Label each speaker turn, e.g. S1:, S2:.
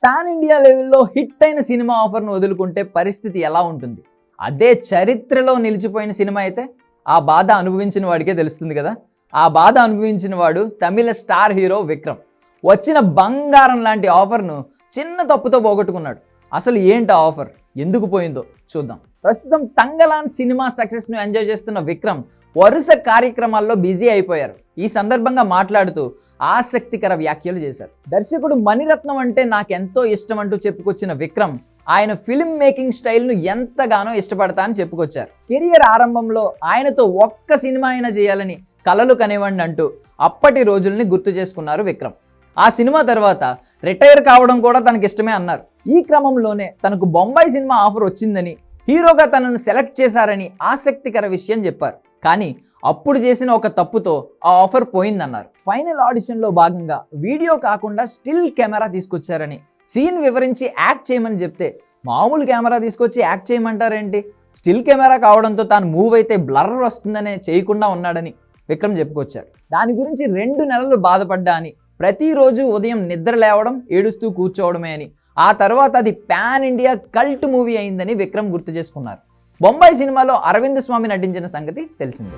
S1: Pan India లెవెల్లో hit అయిన cinema ఆఫర్ను వదులుకుంటే పరిస్థితి ఎలా ఉంటుంది? అదే చరిత్రలో నిలిచిపోయిన సినిమా అయితే ఆ బాధ అనుభవించిన వాడికే తెలుస్తుంది కదా. ఆ బాధ అనుభవించిన వాడు తమిళ స్టార్ హీరో విక్రమ్. వచ్చిన బంగారం లాంటి ఆఫర్ను చిన్న తప్పుతో పోగొట్టుకున్నాడు. అసలు ఏంటి ఆ ఆఫర్, ఎందుకు పోయిందో చూద్దాం. ప్రస్తుతం తంగలాన్ సినిమా సక్సెస్ను ఎంజాయ్ చేస్తున్న విక్రమ్ వరుస కార్యక్రమాల్లో బిజీ అయిపోయారు. ఈ సందర్భంగా మాట్లాడుతూ ఆసక్తికర వ్యాఖ్యలు చేశారు. దర్శకుడు మణిరత్నం అంటే నాకెంతో ఇష్టం అంటూ చెప్పుకొచ్చిన విక్రమ్ ఆయన ఫిల్మ్ మేకింగ్ స్టైల్ను ఎంతగానో ఇష్టపడతా అని చెప్పుకొచ్చారు. కెరియర్ ఆరంభంలో ఆయనతో ఒక్క సినిమా అయినా చేయాలని కలలు కనివ్వండి అంటూ అప్పటి రోజుల్ని గుర్తు చేసుకున్నారు విక్రమ్. ఆ సినిమా తర్వాత రిటైర్ కావడం కూడా తనకి ఇష్టమే అన్నారు. ఈ క్రమంలోనే తనకు బొంబాయి సినిమా ఆఫర్ వచ్చిందని, హీరోగా తనను సెలెక్ట్ చేశారని ఆసక్తికర విషయం చెప్పారు. కానీ అప్పుడు చేసిన ఒక తప్పుతో ఆ ఆఫర్ పోయిందన్నారు. ఫైనల్ ఆడిషన్లో భాగంగా వీడియో కాకుండా స్టిల్ కెమెరా తీసుకొచ్చారని, సీన్ వివరించి యాక్ట్ చేయమని చెప్తే మామూలు కెమెరా తీసుకొచ్చి యాక్ట్ చేయమంటారేంటి, స్టిల్ కెమెరా కావడంతో తాను మూవ్ అయితే బ్లర్ వస్తుందనే చేయకుండా ఉన్నాడని విక్రమ్ చెప్పుకొచ్చాడు. దాని గురించి 2 నెలలు బాధపడ్డా అని, ప్రతిరోజు ఉదయం నిద్ర లేవడం ఏడుస్తూ కూర్చోవడమే అని, ఆ తర్వాత అది పాన్ ఇండియా కల్ట్ మూవీ అయిందని విక్రమ్ గుర్తు చేసుకున్నారు. బొంబాయి సినిమాలో అరవింద్ స్వామి నటించిన సంగతి తెలిసిందే.